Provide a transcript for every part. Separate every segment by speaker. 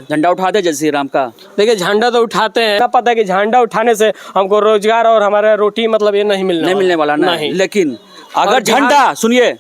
Speaker 1: झंडा उठाते जय श्री राम का।
Speaker 2: देखिए झंडा तो उठाते हैं, पता है कि झंडा उठाने से हमको रोजगार और हमारा रोटी मतलब ये नहीं मिलने वाला
Speaker 1: नहीं। लेकिन अगर झंडा सुनिए,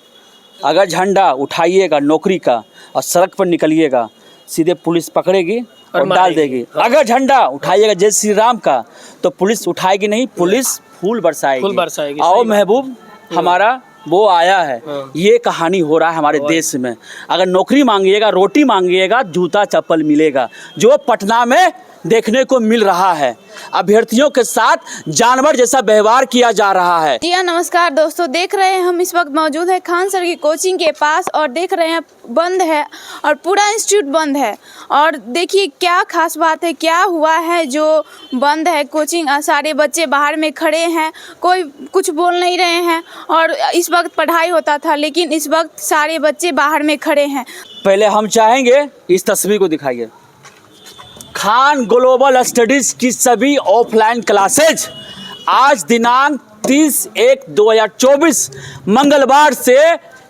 Speaker 1: अगर झंडा उठाइएगा नौकरी का और सड़क पर निकलिएगा, सीधे पुलिस पकड़ेगी और डाल देगी। अगर झंडा उठाइएगा जय श्री राम का तो पुलिस उठाएगी नहीं, पुलिस फूल बरसाएगी। आओ महबूब हमारा वो आया है। ये कहानी हो रहा है हमारे देश में। अगर नौकरी मांगिएगा, रोटी मांगिएगा, जूता चप्पल मिलेगा, जो पटना में देखने को मिल रहा है। अभ्यर्थियों के साथ जानवर जैसा व्यवहार किया जा रहा है।
Speaker 3: जी हाँ, नमस्कार दोस्तों, देख रहे हैं हम इस वक्त मौजूद है खान सर की कोचिंग के पास और देख रहे हैं बंद है और पूरा इंस्टीट्यूट बंद है। और देखिए क्या खास बात है, क्या हुआ है जो बंद है कोचिंग। सारे बच्चे बाहर में खड़े हैं, कोई कुछ बोल नहीं रहे हैं और इस वक्त पढ़ाई होता था, लेकिन इस वक्त सारे बच्चे बाहर में खड़े हैं।
Speaker 1: पहले हम चाहेंगे इस तस्वीर को दिखाइए। खान ग्लोबल स्टडीज की सभी ऑफलाइन क्लासेज आज दिनांक 30/1/2024 मंगलवार से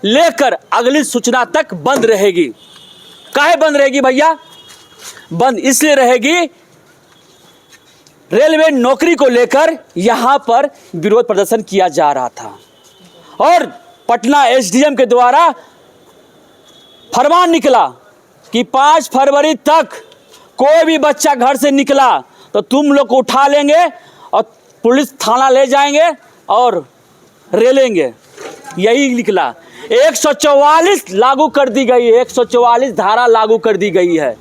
Speaker 1: लेकर अगली सूचना तक बंद रहेगी। काहे बंद रहेगी भैया? बंद इसलिए रहेगी, रेलवे नौकरी को लेकर यहां पर विरोध प्रदर्शन किया जा रहा था और पटना एसडीएम के द्वारा फरमान निकला कि 5 फरवरी तक कोई भी बच्चा घर से निकला तो तुम लोग को उठा लेंगे और पुलिस थाना ले जाएंगे और रेलेंगे। यही निकला। 144 लागू कर दी गई है, 144 धारा लागू कर दी गई है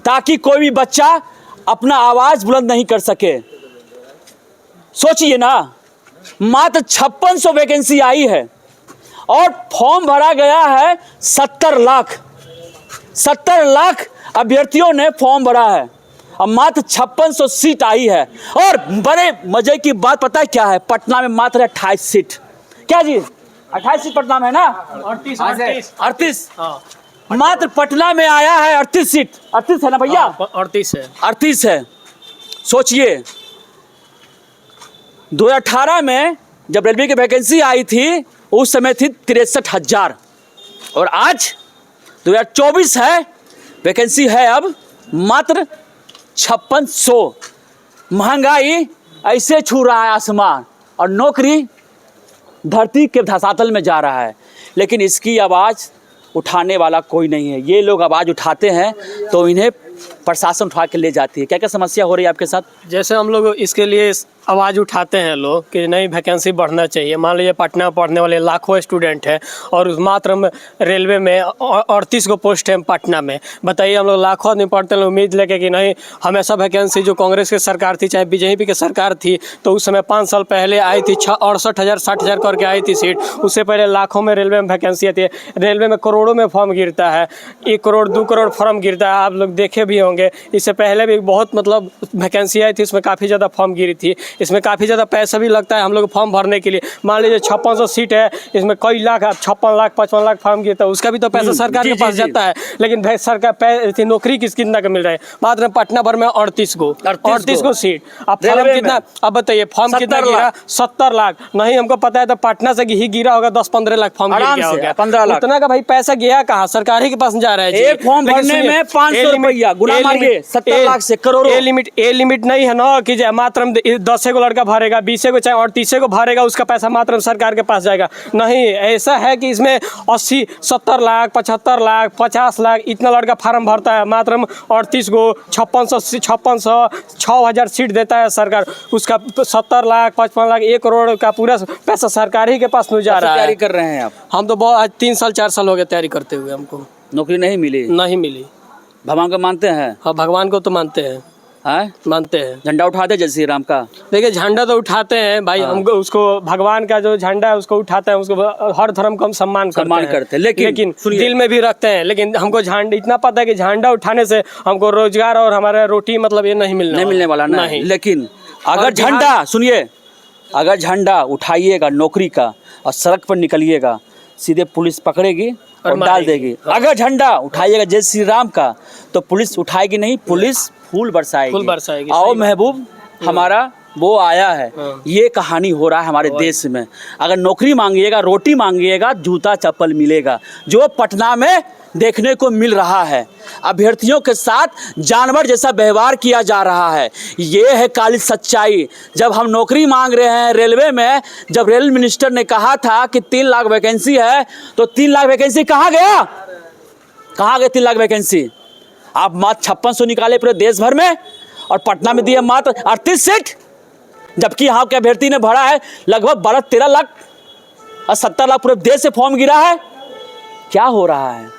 Speaker 1: ताकि कोई भी बच्चा अपना आवाज बुलंद नहीं कर सके। सोचिए ना, मात्र 5600 वैकेंसी आई है और फॉर्म भरा गया है 70 लाख। 70 लाख अभ्यर्थियों ने फॉर्म भरा है और मात्र 5600 सीट आई है। और बड़े मजे की बात पता है क्या है? पटना में मात्र 28 सीट। क्या जी? 28 सीट पटना में है ना? 38 मात्र पटना में आया है 38 सीट। 38 है ना भैया? 38 है। सोचिए 2018 में जब रेलवे की वैकेंसी आई थी उस समय थी 63,000 और आज 2024 है, वैकेंसी है अब मात्र 5600। महंगाई ऐसे छू रहा है आसमान और नौकरी धरती के धरातल में जा रहा है, लेकिन इसकी आवाज़ उठाने वाला कोई नहीं है। ये लोग आवाज़ उठाते हैं तो इन्हें प्रशासन उठा के ले जाती है। क्या क्या समस्या हो रही है आपके साथ?
Speaker 2: जैसे हम लोग इसके लिए आवाज़ उठाते हैं लोग कि नहीं वैकेंसी बढ़ना चाहिए। मान लीजिए पटना में पढ़ने वाले लाखों स्टूडेंट हैं और मात्र रेलवे में 38 को पोस्ट है पटना में। बताइए हम लोग लाखों आदमी पढ़ते हैं, उम्मीद लेके कि नहीं हमेशा वैकेंसी जो कांग्रेस की सरकार थी चाहे बीजेपी की सरकार थी तो उस समय 5 साल पहले आई थी 68,000 60,000 करके आई थी सीट। उससे पहले लाखों में रेलवे में वैकेंसी आती है। रेलवे में करोड़ों में फॉर्म गिरता है, 1 करोड़ 2 करोड़ फॉर्म गिरता है। आप लोग देखे भी होंगे, इससे पहले भी बहुत मतलब वैकेंसी आई थी, उसमें काफ़ी ज़्यादा फॉर्म गिरी थी। इसमें काफ़ी ज़्यादा पैसा भी लगता है हम लोग फॉर्म भरने के लिए। मान लीजिए 5600 सीट है, इसमें कई लाख 56 लाख 55 लाख फॉर्म गिरता है, उसका भी तो पैसा सरकार के पास जाता है। लेकिन सरकार नौकरी कितना का मिल रहा है? मात्र पटना भर में 38 को सीट। अब फॉर्म कितना? अब बताइए फॉर्म कितना गिरा? 70 लाख। नहीं हमको पता है तो पटना से ही गिरा होगा 10-15 लाख फॉर्म गिर गया होगा।
Speaker 1: 15 लाख
Speaker 2: उतना का भाई पैसा गया कहाँ? सरकार ही के पास जा रहा है।
Speaker 1: एक फॉर्म भरने में 500 रुपया गुना मार के 70 लाख से करोड़ों।
Speaker 2: ए लिमिट नहीं है ना कि मात्र 10 को लड़का भरेगा, 20 को चाहे और 30 को भरेगा, उसका पैसा मात्र सरकार के पास जाएगा। नहीं, ऐसा है कि इसमें 80 70 लाख 75 लाख 50 लाख इतना लड़का फार्म भरता है। मात्र 38 को 5600 6000 सीट देता है सरकार, उसका 70 लाख 55 लाख 1 करोड़ का पूरा पैसा सरकार ही के पास नहीं जा रहा है।
Speaker 1: तैयारी कर रहे हैं आप?
Speaker 2: हम तो बहुत 3 साल 4 साल हो गए तैयारी करते हुए, हमको
Speaker 1: नौकरी नहीं मिली। भगवान को मानते हैं?
Speaker 2: हाँ, भगवान को तो मानते हैं। मानते हैं।
Speaker 1: झंडा उठाते जय श्री राम का?
Speaker 2: देखिए झंडा तो उठाते हैं भाई। हमको उसको भगवान का जो झंडा है उसको उठाते हैं, उसको हर धर्म को हम सम्मान करते हैं। लेकिन दिल में भी रखते हैं। लेकिन हमको झंडा इतना पता है कि झंडा उठाने से हमको रोजगार और हमारा रोटी मतलब ये नहीं मिलने वाला नहीं।
Speaker 1: लेकिन अगर झंडा सुनिए, अगर झंडा उठाइएगा नौकरी का और सड़क पर निकलिएगा, सीधे पुलिस पकड़ेगी और डाल देगी। अगर झंडा उठाइएगा जय श्री राम का तो पुलिस उठाएगी नहीं, पुलिस फूल बरसाएगी। आओ महबूब हमारा वो आया है। ये कहानी हो रहा है हमारे देश में। अगर नौकरी मांगिएगा, रोटी मांगिएगा, जूता चप्पल मिलेगा, जो पटना में देखने को मिल रहा है। अभ्यर्थियों के साथ जानवर जैसा व्यवहार किया जा रहा है। ये है काली सच्चाई। जब हम नौकरी मांग रहे हैं रेलवे में, जब रेल मिनिस्टर ने कहा था कि 3 लाख वैकेंसी है, तो 3 लाख वैकेंसी कहाँ गया? कहाँ गए 3 लाख वैकेंसी? आप मात्र 5600 निकाले पूरे देश भर में, और पटना में दिए मात्र 38 सीट, जबकि यहाँ के अभ्यर्थी ने भरा है लगभग 12-13 लाख और 70 लाख पूरे देश से फॉर्म गिरा है। क्या हो रहा है?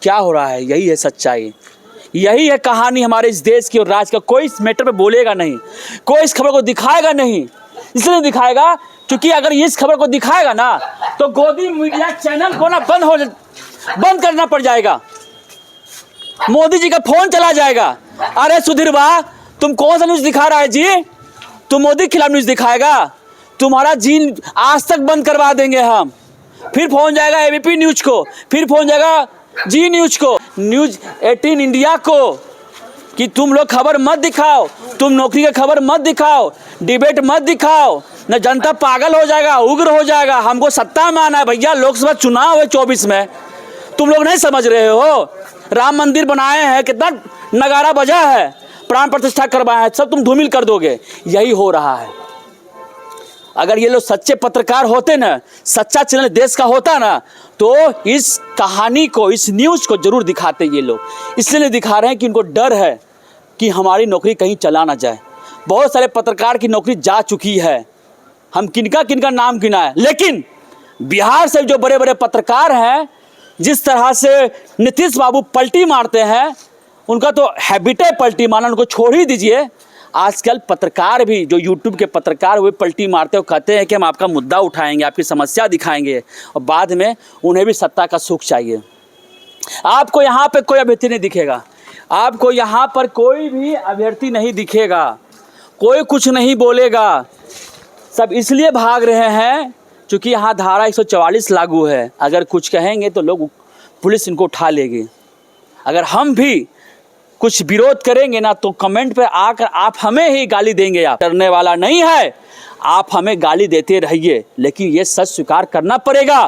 Speaker 1: क्या हो रहा है? यही है सच्चाई, यही है कहानी हमारे इस देश की और राज्य का। कोई इस मैटर पे बोलेगा नहीं, कोई इस खबर को दिखाएगा नहीं। इसलिए दिखाएगा क्योंकि अगर इस खबर को दिखाएगा ना, तो गोदी मीडिया चैनल को ना बंद करना पड़ जाएगा, मोदी जी का फोन चला जाएगा। अरे सुधीर वाह, तुम कौन सा न्यूज दिखा रहा है जी? तुम मोदी के खिलाफ न्यूज दिखाएगा? तुम्हारा जी आज तक बंद करवा देंगे हम। फिर फोन जाएगा एबीपी न्यूज को, फिर फोन जाएगा जी न्यूज को, न्यूज 18 इंडिया को, कि तुम लोग खबर मत दिखाओ, तुम नौकरी की खबर मत दिखाओ, डिबेट मत दिखाओ, न जनता पागल हो जाएगा, उग्र हो जाएगा। हमको सत्ता में आना है भैया, लोकसभा चुनाव है 24 में। तुम लोग नहीं समझ रहे हो? राम मंदिर बनाए हैं, कितना नगारा बजा है, प्राण प्रतिष्ठा करवाया है, सब तुम धूमिल कर दोगे। यही हो रहा है। अगर ये लोग सच्चे पत्रकार होते ना, सच्चा चैनल देश का होता ना, तो इस कहानी को, इस न्यूज़ को जरूर दिखाते ये लोग। इसलिए नहीं दिखा रहे हैं कि उनको डर है कि हमारी नौकरी कहीं चला ना जाए। बहुत सारे पत्रकार की नौकरी जा चुकी है, हम किनका नाम गिनाएं, लेकिन बिहार से जो बड़े बड़े पत्रकार हैं, जिस तरह से नीतीश बाबू पलटी मारते हैं, उनका तो हैबिट है पलटी मारना, उनको छोड़ ही दीजिए। आजकल पत्रकार भी, जो यूट्यूब के पत्रकार हुए, पलटी मारते हो, कहते हैं कि हम आपका मुद्दा उठाएंगे, आपकी समस्या दिखाएंगे, और बाद में उन्हें भी सत्ता का सुख चाहिए। आपको यहाँ पे कोई अभ्यर्थी नहीं दिखेगा, आपको यहाँ पर कोई भी अभ्यर्थी नहीं दिखेगा, कोई कुछ नहीं बोलेगा। सब इसलिए भाग रहे हैं क्योंकि यहाँ धारा 144 लागू है। अगर कुछ कहेंगे तो लोग, पुलिस इनको उठा लेगी। अगर हम भी कुछ विरोध करेंगे ना, तो कमेंट पे आकर आप हमें ही गाली देंगे। आप डरने वाला नहीं है, आप हमें गाली देते रहिए, लेकिन ये सच स्वीकार करना पड़ेगा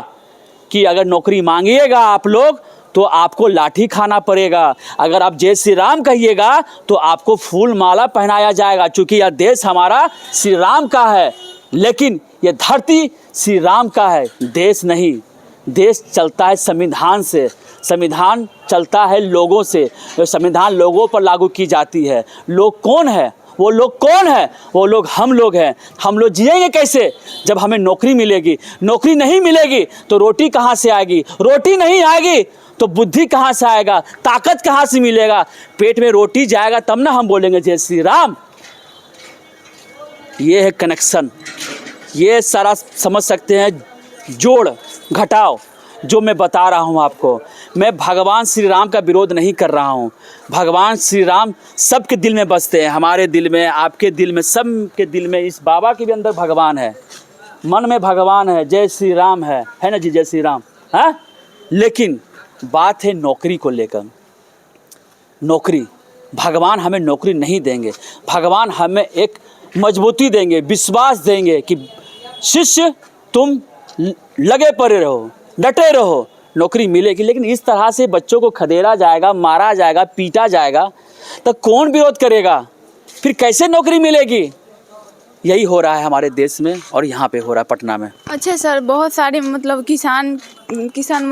Speaker 1: कि अगर नौकरी मांगिएगा आप लोग, तो आपको लाठी खाना पड़ेगा। अगर आप जय श्री राम कहिएगा, तो आपको फूल माला पहनाया जाएगा, क्योंकि यह देश हमारा श्री राम का है। लेकिन ये धरती श्री राम का है, देश नहीं। देश चलता है संविधान से, संविधान चलता है लोगों से, संविधान लोगों पर लागू की जाती है। लोग कौन है? वो लोग कौन है? वो लोग हम लोग हैं। हम लोग जिएंगे कैसे जब हमें नौकरी मिलेगी? नौकरी नहीं मिलेगी तो रोटी कहाँ से आएगी? रोटी नहीं आएगी तो बुद्धि कहाँ से आएगा? ताकत कहाँ से मिलेगा? पेट में रोटी जाएगा तब ना हम बोलेंगे जय श्री राम। ये है कनेक्शन, ये सारा समझ सकते हैं, जोड़ घटाओ जो मैं बता रहा हूँ आपको। मैं भगवान श्री राम का विरोध नहीं कर रहा हूँ। भगवान श्री राम सबके दिल में बसते हैं, हमारे दिल में, आपके दिल में, सबके दिल में। इस बाबा के भी अंदर भगवान है, मन में भगवान है, जय श्री राम है ना जी, जय श्री राम है। लेकिन बात है नौकरी को लेकर। नौकरी, भगवान हमें नौकरी नहीं देंगे, भगवान हमें एक मजबूती देंगे, विश्वास देंगे कि शिष्य तुम लगे पड़े रहो, डटे रहो, नौकरी मिलेगी। लेकिन इस तरह से बच्चों को खदेड़ा जाएगा, मारा जाएगा, पीटा जाएगा, तो कौन विरोध करेगा? फिर कैसे नौकरी मिलेगी? यही हो रहा है हमारे देश में और यहाँ पे हो रहा है पटना में।
Speaker 3: अच्छा सर, बहुत सारे मतलब किसान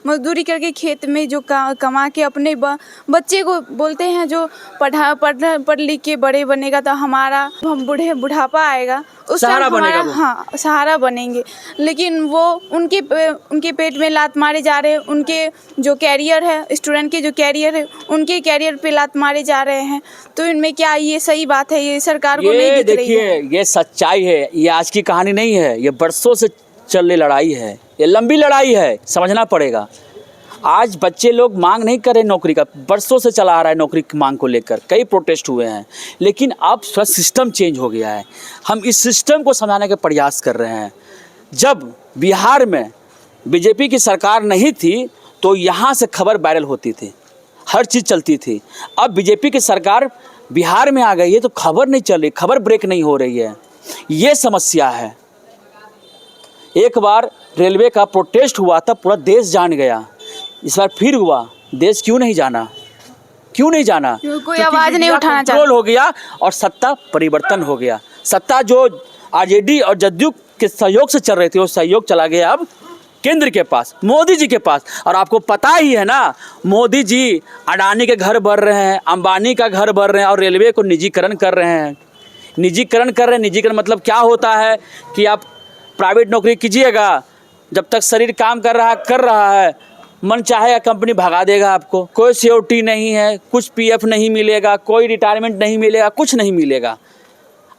Speaker 3: मजदूरी करके खेत में जो कमा के अपने बच्चे को बोलते हैं जो पढ़ लिख के बड़े बनेगा तो हम बुढ़ापा आएगा, उस
Speaker 1: सहारा बनेगा वो।
Speaker 3: हाँ, सहारा बनेंगे। लेकिन वो उनके पेट में लात मारे जा रहे हैं, उनके जो कैरियर है, स्टूडेंट के जो कैरियर है, उनके कैरियर पे लात मारे जा रहे हैं। तो इनमें क्या ये सही बात है? ये सरकार को नहीं दिख रही है।
Speaker 1: ये सच्चाई है, ये आज की कहानी नहीं है, ये बरसों से चल रही लड़ाई है, ये लंबी लड़ाई है, समझना पड़ेगा। आज बच्चे लोग मांग नहीं कर रहे नौकरी का, बरसों से चला आ रहा है नौकरी की मांग को लेकर, कई प्रोटेस्ट हुए हैं। लेकिन अब सिस्टम चेंज हो गया है, हम इस सिस्टम को समझाने के प्रयास कर रहे हैं। जब बिहार में बीजेपी की सरकार नहीं थी तो यहाँ से खबर वायरल होती थी, हर चीज़ चलती थी। अब बीजेपी की सरकार बिहार में आ गई है तो खबर नहीं चल रही, खबर ब्रेक नहीं हो रही है। ये समस्या है। एक बार रेलवे का प्रोटेस्ट हुआ था, पूरा देश जान गया। इस बार फिर हुआ, देश क्यों नहीं जाना? क्यों नहीं जाना?
Speaker 3: कोई आवाज़ नहीं उठाना चाहता।
Speaker 1: कंट्रोल हो गया और सत्ता परिवर्तन हो गया। सत्ता जो आरजेडी और जदयू के सहयोग से चल रही थी, वो सहयोग चला गया अब केंद्र के पास, मोदी जी के पास। और आपको पता ही है ना, मोदी जी अडानी के घर भर रहे हैं, अंबानी का घर भर रहे हैं और रेलवे को निजीकरण कर रहे हैं। निजीकरण मतलब क्या होता है कि आप प्राइवेट नौकरी कीजिएगा, जब तक शरीर काम कर रहा है, मन चाहेगा कंपनी भगा देगा आपको। कोई सिक्योरिटी नहीं है, कुछ पीएफ नहीं मिलेगा, कोई रिटायरमेंट नहीं मिलेगा, कुछ नहीं मिलेगा।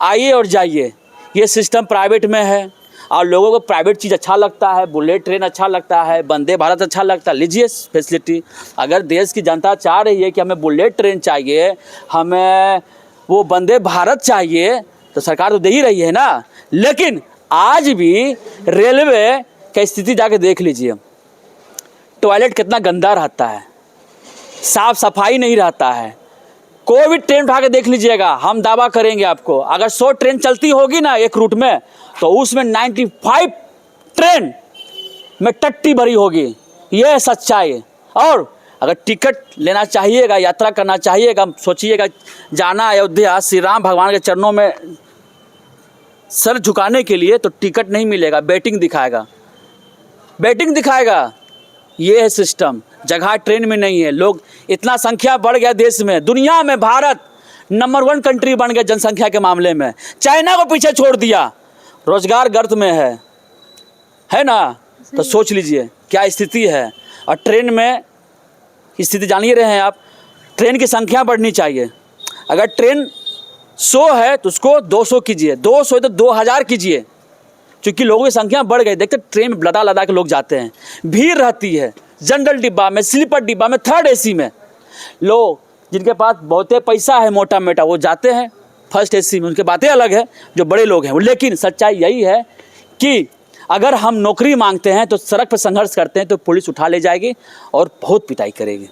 Speaker 1: आइए और जाइए, ये सिस्टम प्राइवेट में है और लोगों को प्राइवेट चीज़ अच्छा लगता है, बुलेट ट्रेन अच्छा लगता है, वंदे भारत अच्छा लगता है, लीजिए फैसिलिटी। अगर देश की जनता चाह रही है कि हमें बुलेट ट्रेन चाहिए, हमें वो वंदे भारत चाहिए, तो सरकार तो दे ही रही है ना। लेकिन आज भी रेलवे का स्थिति जाके देख लीजिए, टॉयलेट कितना गंदा रहता है, साफ सफाई नहीं रहता है। कोई भी ट्रेन उठा के देख लीजिएगा, हम दावा करेंगे आपको, अगर 100 ट्रेन चलती होगी ना एक रूट में, तो उसमें 95 ट्रेन में टट्टी भरी होगी। यह है सच्चाई। और अगर टिकट लेना चाहिएगा, यात्रा करना चाहिएगा, सोचिएगा जाना अयोध्या श्री राम भगवान के चरणों में सर झुकाने के लिए, तो टिकट नहीं मिलेगा, वेटिंग दिखाएगा। ये है सिस्टम। जगह ट्रेन में नहीं है। लोग इतना संख्या बढ़ गया देश में, दुनिया में भारत नंबर 1 कंट्री बन गया जनसंख्या के मामले में। चाइना को पीछे छोड़ दिया, रोजगार गर्त में है ना। तो सोच लीजिए क्या स्थिति है। और ट्रेन में स्थिति जान ही रहे हैं आप, ट्रेन की संख्या बढ़नी चाहिए। अगर ट्रेन 100 है तो उसको 200 कीजिए, 200 है तो 2000 कीजिए, क्योंकि लोगों की संख्या बढ़ गई। देखते ट्रेन में लदा के लोग जाते हैं, भीड़ रहती है, जनरल डिब्बा में, स्लीपर डिब्बा में, 3rd AC में। लोग जिनके पास बहुते पैसा है मोटा मोटा, वो जाते हैं 1st AC में, उनकी बातें अलग है जो बड़े लोग हैं। लेकिन सच्चाई यही है कि अगर हम नौकरी मांगते हैं तो सड़क पर संघर्ष करते हैं तो पुलिस उठा ले जाएगी और बहुत पिटाई करेगी।